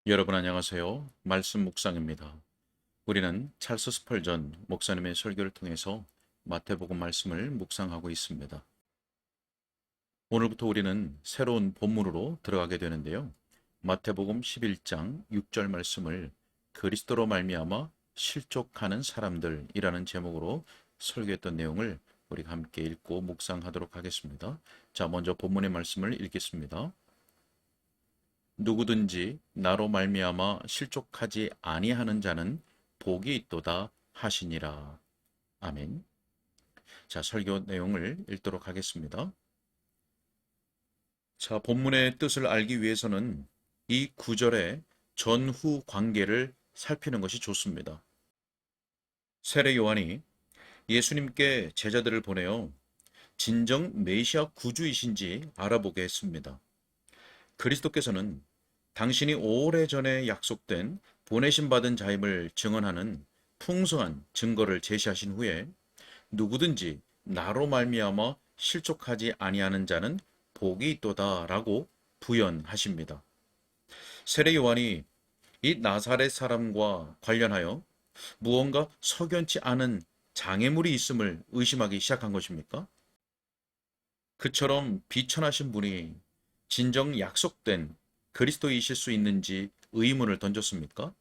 여러분 안녕하세요. 말씀 묵상입니다. 우리는 찰스 스펄전 목사님의 설교를 통해서 마태복음 말씀을 묵상하고 있습니다. 오늘부터 우리는 새로운 본문으로 들어가게 되는데요. 마태복음 11장 6절 말씀을 그리스도로 말미암아 실족하는 사람들이라는 제목으로 설교했던 내용을 우리가 함께 읽고 묵상하도록 하겠습니다. 자, 먼저 본문의 말씀을 읽겠습니다. 누구든지 나로 말미암아 실족하지 아니하는 자는 복이 있도다 하시니라. 아멘. 자, 설교 내용을 읽도록 하겠습니다. 자, 본문의 뜻을 알기 위해서는 이 구절의 전후 관계를 살피는 것이 좋습니다. 세례 요한이 예수님께 제자들을 보내어 진정 메시아 구주이신지 알아보게 했습니다. 그리스도께서는 당신이 오래전에 약속된 보내심 받은 자임을 증언하는 풍성한 증거를 제시하신 후에 누구든지 나로 말미암아 실족하지 아니하는 자는 복이 있도다라고 부연하십니다. 세례 요한이 이 나사렛 사람과 관련하여 무언가 석연치 않은 장애물이 있음을 의심하기 시작한 것입니까? 그처럼 비천하신 분이 진정 약속된 그리스도이실 수 있는지 의문을 던졌습니까?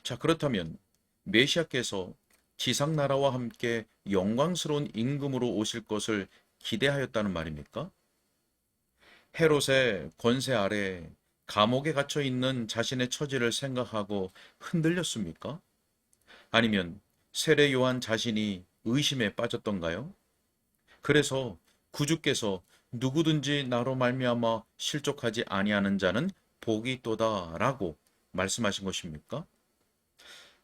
자, 그렇다면 메시아께서 지상 나라와 함께 영광스러운 임금으로 오실 것을 기대하였다는 말입니까? 헤롯의 권세 아래 감옥에 갇혀 있는 자신의 처지를 생각하고 흔들렸습니까? 아니면 세례 요한 자신이 의심에 빠졌던가요? 그래서 구주께서 누구든지 나로 말미암아 실족하지 아니하는 자는 복이 있도다라고 말씀하신 것입니까?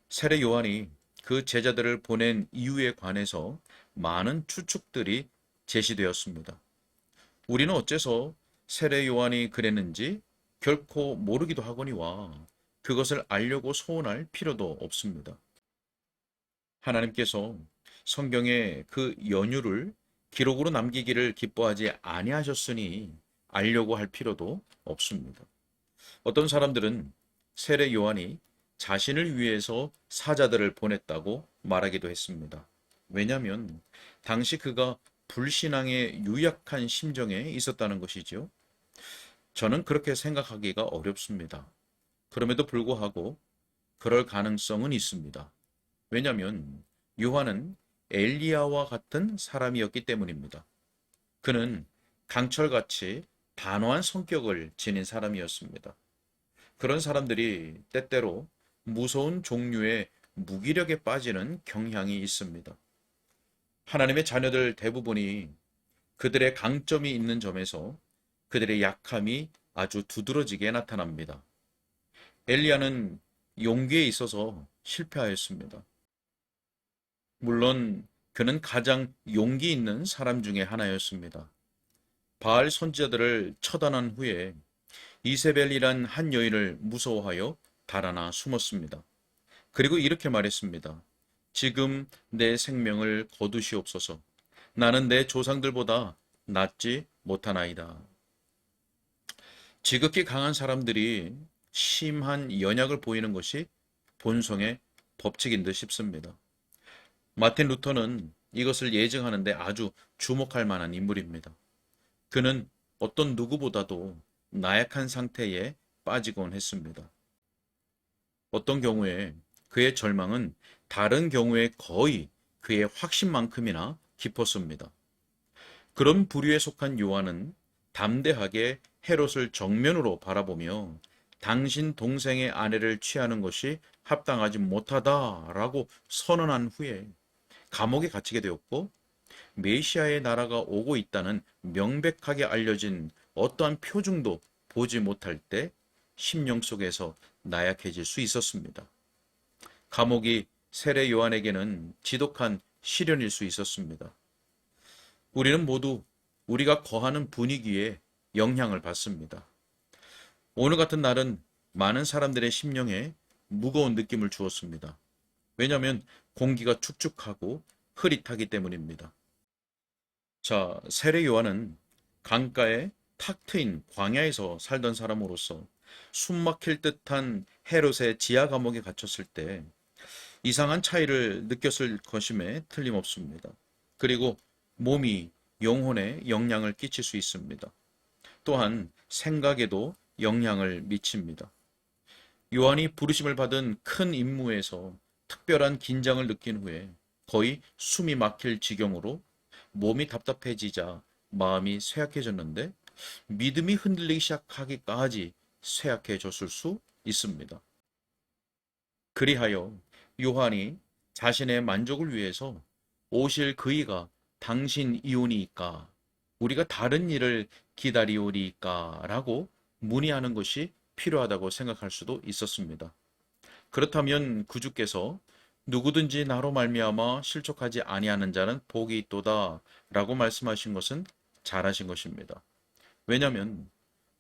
세례 요한이 그 제자들을 보낸 이유에 관해서 많은 추측들이 제시되었습니다. 우리는 어째서 세례 요한이 그랬는지 결코 모르기도 하거니와 그것을 알려고 소원할 필요도 없습니다. 하나님께서 성경에 그 연유를 기록으로 남기기를 기뻐하지 아니하셨으니 알려고 할 필요도 없습니다. 어떤 사람들은 세례 요한이 자신을 위해서 사자들을 보냈다고 말하기도 했습니다. 왜냐하면 당시 그가 불신앙의 유약한 심정에 있었다는 것이지요. 저는 그렇게 생각하기가 어렵습니다. 그럼에도 불구하고 그럴 가능성은 있습니다. 왜냐하면 요한은 엘리야와 같은 사람이었기 때문입니다. 그는 강철같이 단호한 성격을 지닌 사람이었습니다. 그런 사람들이 때때로 무서운 종류의 무기력에 빠지는 경향이 있습니다. 하나님의 자녀들 대부분이 그들의 강점이 있는 점에서 그들의 약함이 아주 두드러지게 나타납니다. 엘리야는 용기에 있어서 실패하였습니다. 물론 그는 가장 용기 있는 사람 중에 하나였습니다. 바알 선지자들을 처단한 후에 이세벨이란 한 여인을 무서워하여 달아나 숨었습니다. 그리고 이렇게 말했습니다. 지금 내 생명을 거두시옵소서. 나는 내 조상들보다 낫지 못하나이다. 지극히 강한 사람들이 심한 연약을 보이는 것이 본성의 법칙인 듯 싶습니다. 마틴 루터는 이것을 예증하는데 아주 주목할 만한 인물입니다. 그는 어떤 누구보다도 나약한 상태에 빠지곤 했습니다. 어떤 경우에 그의 절망은 다른 경우에 거의 그의 확신만큼이나 깊었습니다. 그런 부류에 속한 요한은 담대하게 헤롯을 정면으로 바라보며 당신 동생의 아내를 취하는 것이 합당하지 못하다라고 선언한 후에 감옥에 갇히게 되었고 메시아의 나라가 오고 있다는 명백하게 알려진 어떠한 표징도 보지 못할 때 심령 속에서 나약해질 수 있었습니다. 감옥이 세례 요한에게는 지독한 시련일 수 있었습니다. 우리는 모두 우리가 거하는 분위기에 영향을 받습니다. 오늘 같은 날은 많은 사람들의 심령에 무거운 느낌을 주었습니다. 왜냐하면 공기가 축축하고 흐릿하기 때문입니다. 자, 세례 요한은 강가에 탁 트인 광야에서 살던 사람으로서 숨막힐 듯한 헤롯의 지하 감옥에 갇혔을 때 이상한 차이를 느꼈을 것임에 틀림없습니다. 그리고 몸이 영혼에 영향을 끼칠 수 있습니다. 또한 생각에도 영향을 미칩니다. 요한이 부르심을 받은 큰 임무에서 특별한 긴장을 느낀 후에 거의 숨이 막힐 지경으로 몸이 답답해지자 마음이 쇠약해졌는데 믿음이 흔들리기 시작하기까지 쇠약해졌을 수 있습니다. 그리하여 요한이 자신의 만족을 위해서 오실 그이가 당신이오니이까 우리가 다른 일을 기다리오리이까 라고 문의하는 것이 필요하다고 생각할 수도 있었습니다. 그렇다면 구주께서 누구든지 나로 말미암아 실족하지 아니하는 자는 복이 있도다 라고 말씀하신 것은 잘하신 것입니다. 왜냐하면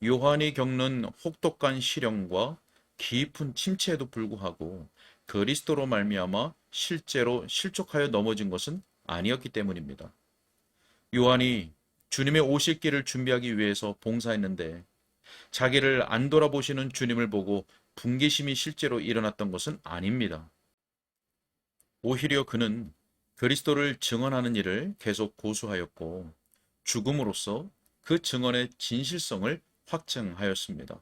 요한이 겪는 혹독한 시련과 깊은 침체에도 불구하고 그리스도로 말미암아 실제로 실족하여 넘어진 것은 아니었기 때문입니다. 요한이 주님의 오실 길을 준비하기 위해서 봉사했는데 자기를 안 돌아보시는 주님을 보고 분개심이 실제로 일어났던 것은 아닙니다. 오히려 그는 그리스도를 증언하는 일을 계속 고수하였고 죽음으로써 그 증언의 진실성을 확증하였습니다.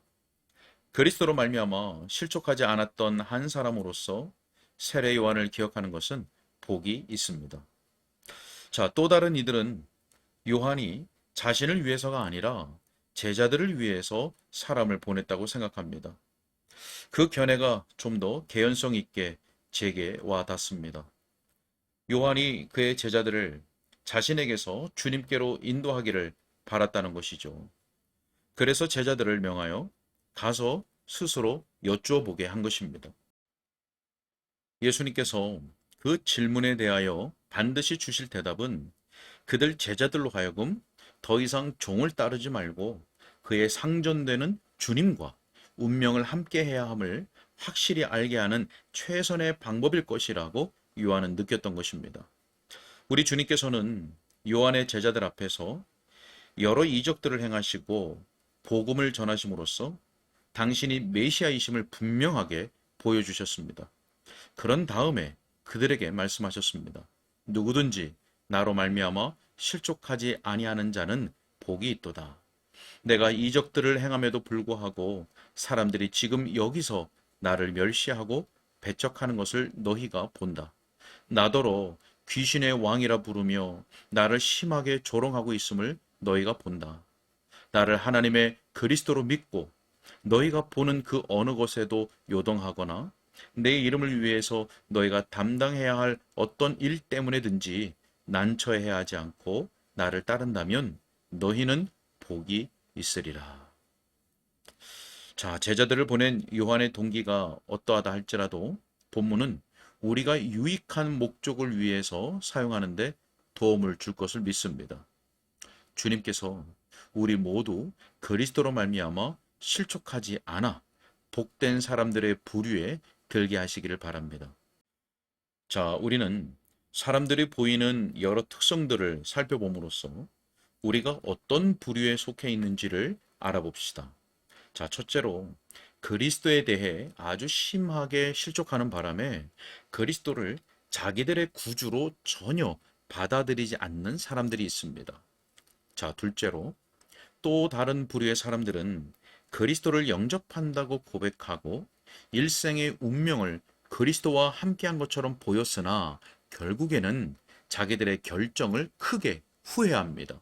그리스도로 말미암아 실족하지 않았던 한 사람으로서 세례 요한을 기억하는 것은 복이 있습니다. 자, 또 다른 이들은 요한이 자신을 위해서가 아니라 제자들을 위해서 사람을 보냈다고 생각합니다. 그 견해가 좀 더 개연성 있게 제게 와 닿습니다. 요한이 그의 제자들을 자신에게서 주님께로 인도하기를 바랐다는 것이죠. 그래서 제자들을 명하여 가서 스스로 여쭈어보게 한 것입니다. 예수님께서 그 질문에 대하여 반드시 주실 대답은 그들 제자들로 하여금 더 이상 종을 따르지 말고 그의 상전되는 주님과 운명을 함께 해야 함을 확실히 알게 하는 최선의 방법일 것이라고 요한은 느꼈던 것입니다. 우리 주님께서는 요한의 제자들 앞에서 여러 이적들을 행하시고 복음을 전하심으로써 당신이 메시아이심을 분명하게 보여주셨습니다. 그런 다음에 그들에게 말씀하셨습니다. 누구든지 나로 말미암아 실족하지 아니하는 자는 복이 있도다. 내가 이적들을 행함에도 불구하고 사람들이 지금 여기서 나를 멸시하고 배척하는 것을 너희가 본다. 나더러 귀신의 왕이라 부르며 나를 심하게 조롱하고 있음을 너희가 본다. 나를 하나님의 그리스도로 믿고 너희가 보는 그 어느 것에도 요동하거나 내 이름을 위해서 너희가 담당해야 할 어떤 일 때문에든지 난처해야 하지 않고 나를 따른다면 너희는 복이 있으리라. 자, 제자들을 보낸 요한의 동기가 어떠하다 할지라도 본문은 우리가 유익한 목적을 위해서 사용하는데 도움을 줄 것을 믿습니다. 주님께서 우리 모두 그리스도로 말미암아 실족하지 않아 복된 사람들의 부류에 들게 하시기를 바랍니다. 자, 우리는 사람들이 보이는 여러 특성들을 살펴봄으로써 우리가 어떤 부류에 속해 있는지를 알아봅시다. 자, 첫째로 그리스도에 대해 아주 심하게 실족하는 바람에 그리스도를 자기들의 구주로 전혀 받아들이지 않는 사람들이 있습니다. 자, 둘째로 또 다른 부류의 사람들은 그리스도를 영접한다고 고백하고 일생의 운명을 그리스도와 함께한 것처럼 보였으나 결국에는 자기들의 결정을 크게 후회합니다.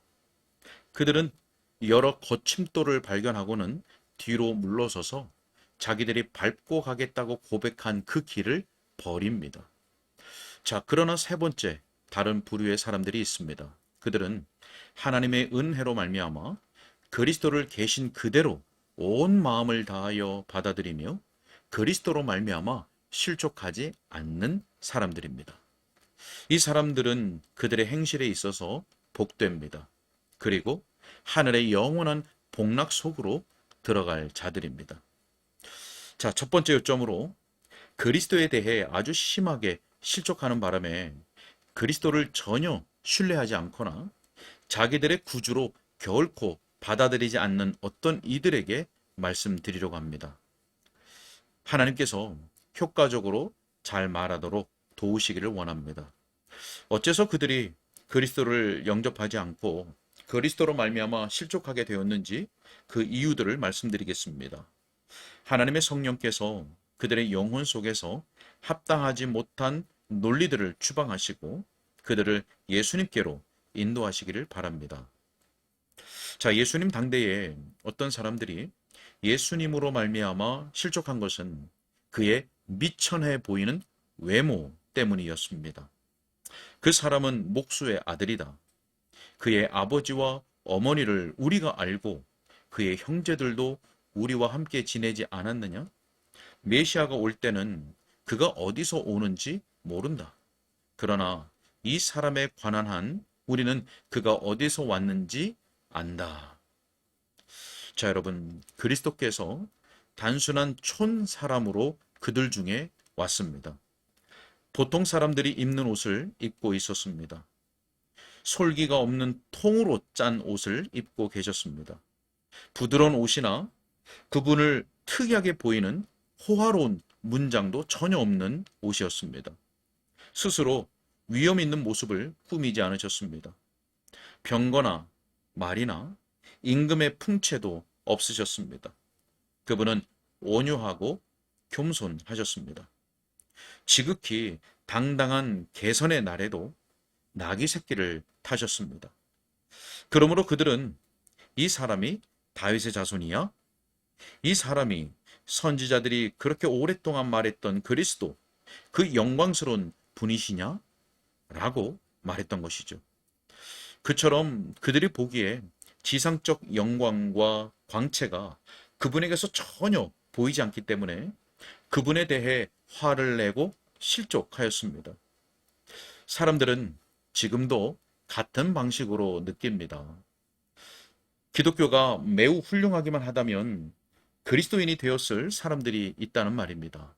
그들은 여러 거침돌을 발견하고는 뒤로 물러서서 자기들이 밟고 가겠다고 고백한 그 길을 버립니다. 자, 그러나 세 번째 다른 부류의 사람들이 있습니다. 그들은 하나님의 은혜로 말미암아 그리스도를 계신 그대로 온 마음을 다하여 받아들이며 그리스도로 말미암아 실족하지 않는 사람들입니다. 이 사람들은 그들의 행실에 있어서 복됩니다. 그리고 하늘의 영원한 복락 속으로 들어갈 자들입니다. 자, 첫 번째 요점으로 그리스도에 대해 아주 심하게 실족하는 바람에 그리스도를 전혀 신뢰하지 않거나 자기들의 구주로 결코 받아들이지 않는 어떤 이들에게 말씀드리려고 합니다. 하나님께서 효과적으로 잘 말하도록 도우시기를 원합니다. 어째서 그들이 그리스도를 영접하지 않고 그리스도로 말미암아 실족하게 되었는지 그 이유들을 말씀드리겠습니다. 하나님의 성령께서 그들의 영혼 속에서 합당하지 못한 논리들을 추방하시고 그들을 예수님께로 인도하시기를 바랍니다. 자, 예수님 당대에 어떤 사람들이 예수님으로 말미암아 실족한 것은 그의 미천해 보이는 외모 때문이었습니다. 그 사람은 목수의 아들이다. 그의 아버지와 어머니를 우리가 알고 그의 형제들도 우리와 함께 지내지 않았느냐? 메시아가 올 때는 그가 어디서 오는지 모른다. 그러나 이 사람에 관한 한 우리는 그가 어디서 왔는지 안다. 자, 여러분, 그리스도께서 단순한 촌 사람으로 그들 중에 왔습니다. 보통 사람들이 입는 옷을 입고 있었습니다. 솔기가 없는 통으로 짠 옷을 입고 계셨습니다. 부드러운 옷이나 그분을 특이하게 보이는 호화로운 문장도 전혀 없는 옷이었습니다. 스스로 위험 있는 모습을 꾸미지 않으셨습니다. 병거나 말이나 임금의 풍채도 없으셨습니다. 그분은 온유하고 겸손하셨습니다. 지극히 당당한 개선의 날에도 나귀 새끼를 타셨습니다. 그러므로 그들은 이 사람이 다윗의 자손이야? 이 사람이 선지자들이 그렇게 오랫동안 말했던 그리스도, 그 영광스러운 분이시냐? 라고 말했던 것이죠. 그처럼 그들이 보기에 지상적 영광과 광채가 그분에게서 전혀 보이지 않기 때문에 그분에 대해 화를 내고 실족하였습니다. 사람들은 지금도 같은 방식으로 느낍니다. 기독교가 매우 훌륭하기만 하다면 그리스도인이 되었을 사람들이 있다는 말입니다.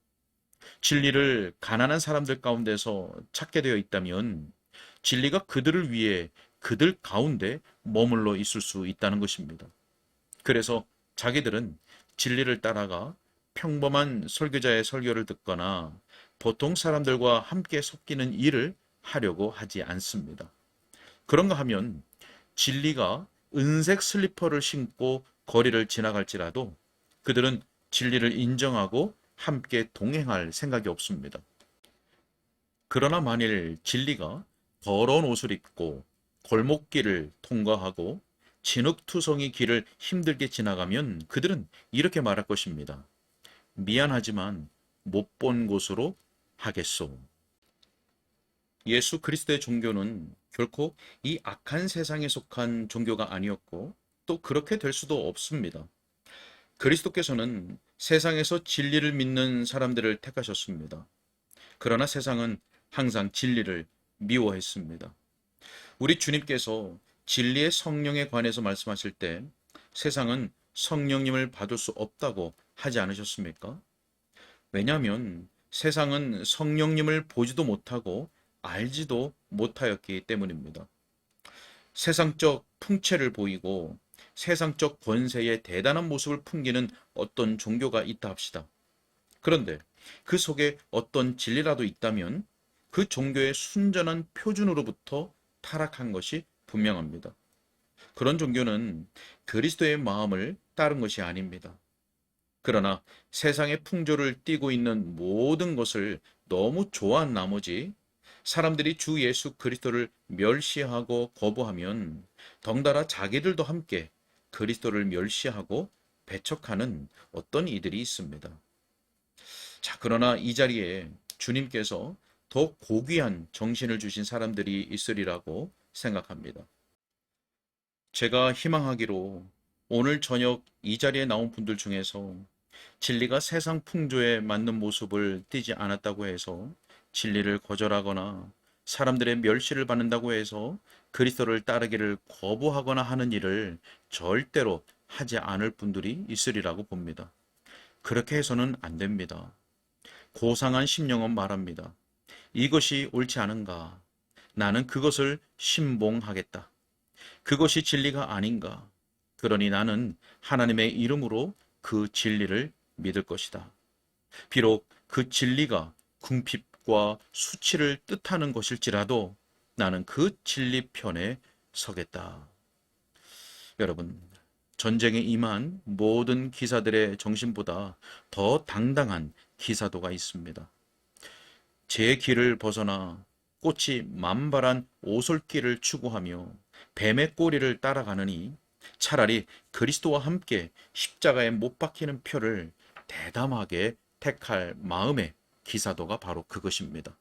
진리를 가난한 사람들 가운데서 찾게 되어 있다면 진리가 그들을 위해 그들 가운데 머물러 있을 수 있다는 것입니다. 그래서 자기들은 진리를 따라가 평범한 설교자의 설교를 듣거나 보통 사람들과 함께 섞이는 일을 하려고 하지 않습니다. 그런가 하면 진리가 은색 슬리퍼를 신고 거리를 지나갈지라도 그들은 진리를 인정하고 함께 동행할 생각이 없습니다. 그러나 만일 진리가 더러운 옷을 입고 골목길을 통과하고 진흙투성이 길을 힘들게 지나가면 그들은 이렇게 말할 것입니다. 미안하지만 못 본 곳으로 하겠소. 예수 그리스도의 종교는 결코 이 악한 세상에 속한 종교가 아니었고 또 그렇게 될 수도 없습니다. 그리스도께서는 세상에서 진리를 믿는 사람들을 택하셨습니다. 그러나 세상은 항상 진리를 미워했습니다. 우리 주님께서 진리의 성령에 관해서 말씀하실 때 세상은 성령님을 받을 수 없다고 하지 않으셨습니까? 왜냐하면 세상은 성령님을 보지도 못하고 알지도 못하였기 때문입니다. 세상적 풍채를 보이고 세상적 권세의 대단한 모습을 풍기는 어떤 종교가 있다 합시다. 그런데 그 속에 어떤 진리라도 있다면 그 종교의 순전한 표준으로부터 타락한 것이 분명합니다. 그런 종교는 그리스도의 마음을 따른 것이 아닙니다. 그러나 세상의 풍조를 띠고 있는 모든 것을 너무 좋아한 나머지 사람들이 주 예수 그리스도를 멸시하고 거부하면 덩달아 자기들도 함께 그리스도를 멸시하고 배척하는 어떤 이들이 있습니다. 자, 그러나 이 자리에 주님께서 더 고귀한 정신을 주신 사람들이 있으리라고 생각합니다. 제가 희망하기로 오늘 저녁 이 자리에 나온 분들 중에서 진리가 세상 풍조에 맞는 모습을 띠지 않았다고 해서 진리를 거절하거나 사람들의 멸시를 받는다고 해서 그리스도를 따르기를 거부하거나 하는 일을 절대로 하지 않을 분들이 있으리라고 봅니다. 그렇게 해서는 안 됩니다. 고상한 심령은 말합니다. 이것이 옳지 않은가? 나는 그것을 신봉하겠다. 그것이 진리가 아닌가? 그러니 나는 하나님의 이름으로 그 진리를 믿을 것이다. 비록 그 진리가 궁핍과 수치를 뜻하는 것일지라도 나는 그 진리 편에 서겠다. 여러분, 전쟁에 임한 모든 기사들의 정신보다 더 당당한 기사도가 있습니다. 제 길을 벗어나 꽃이 만발한 오솔길을 추구하며 뱀의 꼬리를 따라가느니 차라리 그리스도와 함께 십자가에 못 박히는 표를 대담하게 택할 마음의 기사도가 바로 그것입니다.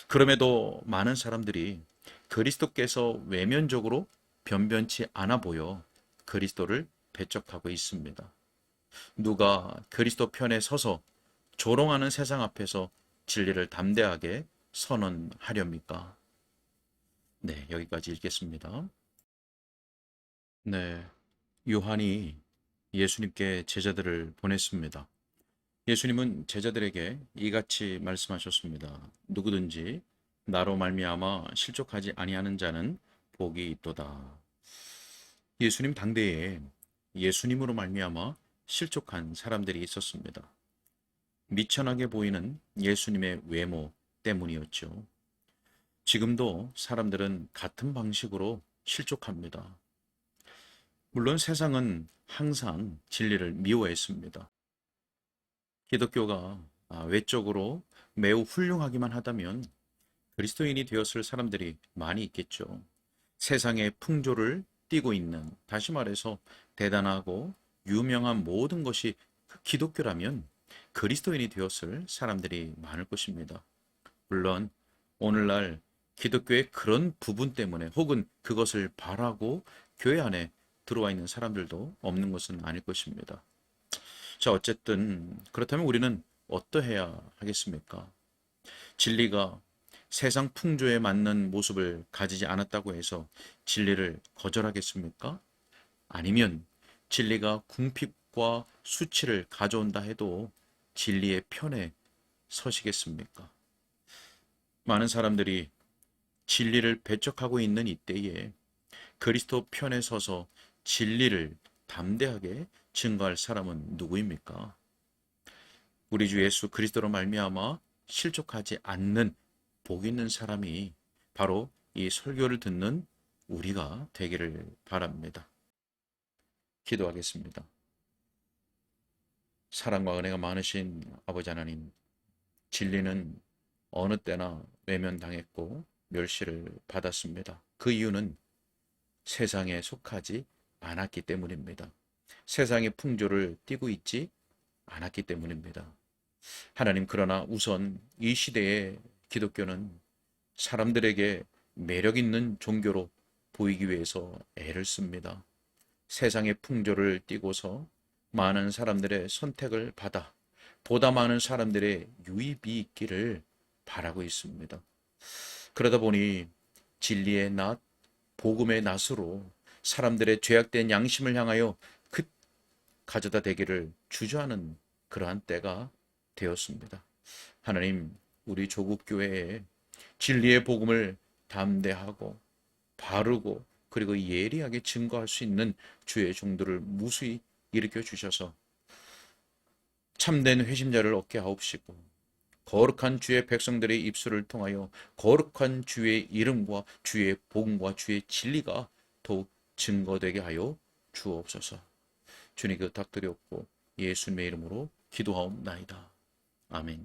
그럼에도 많은 사람들이 그리스도께서 외면적으로 변변치 않아 보여 그리스도를 배척하고 있습니다. 누가 그리스도 편에 서서 조롱하는 세상 앞에서 진리를 담대하게 선언하렵니까? 네, 여기까지 읽겠습니다. 네, 요한이 예수님께 제자들을 보냈습니다. 예수님은 제자들에게 이같이 말씀하셨습니다. 누구든지 나로 말미암아 실족하지 아니하는 자는 복이 있도다. 예수님 당대에 예수님으로 말미암아 실족한 사람들이 있었습니다. 미천하게 보이는 예수님의 외모 때문이었죠. 지금도 사람들은 같은 방식으로 실족합니다. 물론 세상은 항상 진리를 미워했습니다. 기독교가 외적으로 매우 훌륭하기만 하다면 그리스도인이 되었을 사람들이 많이 있겠죠. 세상의 풍조를 띠고 있는, 다시 말해서 대단하고 유명한 모든 것이 기독교라면 그리스도인이 되었을 사람들이 많을 것입니다. 물론 오늘날 기독교의 그런 부분 때문에 혹은 그것을 바라고 교회 안에 들어와 있는 사람들도 없는 것은 아닐 것입니다. 자, 어쨌든 그렇다면 우리는 어떠해야 하겠습니까? 진리가 세상 풍조에 맞는 모습을 가지지 않았다고 해서 진리를 거절하겠습니까? 아니면 진리가 궁핍과 수치를 가져온다 해도 진리의 편에 서시겠습니까? 많은 사람들이 진리를 배척하고 있는 이때에 그리스도 편에 서서 진리를 담대하게 증거할 사람은 누구입니까? 우리 주 예수 그리스도로 말미암아 실족하지 않는 복 있는 사람이 바로 이 설교를 듣는 우리가 되기를 바랍니다. 기도하겠습니다. 사랑과 은혜가 많으신 아버지 하나님, 진리는 어느 때나 외면당했고 멸시를 받았습니다. 그 이유는 세상에 속하지 않았기 때문입니다. 세상의 풍조를 띠고 있지 않았기 때문입니다. 하나님, 그러나 우선 이 시대의 기독교는 사람들에게 매력 있는 종교로 보이기 위해서 애를 씁니다. 세상의 풍조를 띠고서 많은 사람들의 선택을 받아 보다 많은 사람들의 유입이 있기를 바라고 있습니다. 그러다 보니 진리의 낫, 복음의 낫으로 사람들의 죄악된 양심을 향하여 가져다 대기를 주저하는 그러한 때가 되었습니다. 하나님, 우리 조국 교회에 진리의 복음을 담대하고 바르고 그리고 예리하게 증거할 수 있는 주의 종들을 무수히 일으켜 주셔서 참된 회심자를 얻게 하옵시고 거룩한 주의 백성들의 입술을 통하여 거룩한 주의 이름과 주의 복음과 주의 진리가 더욱 증거되게 하여 주옵소서. 주님께 부탁드렸고 예수님의 이름으로 기도하옵나이다. 아멘.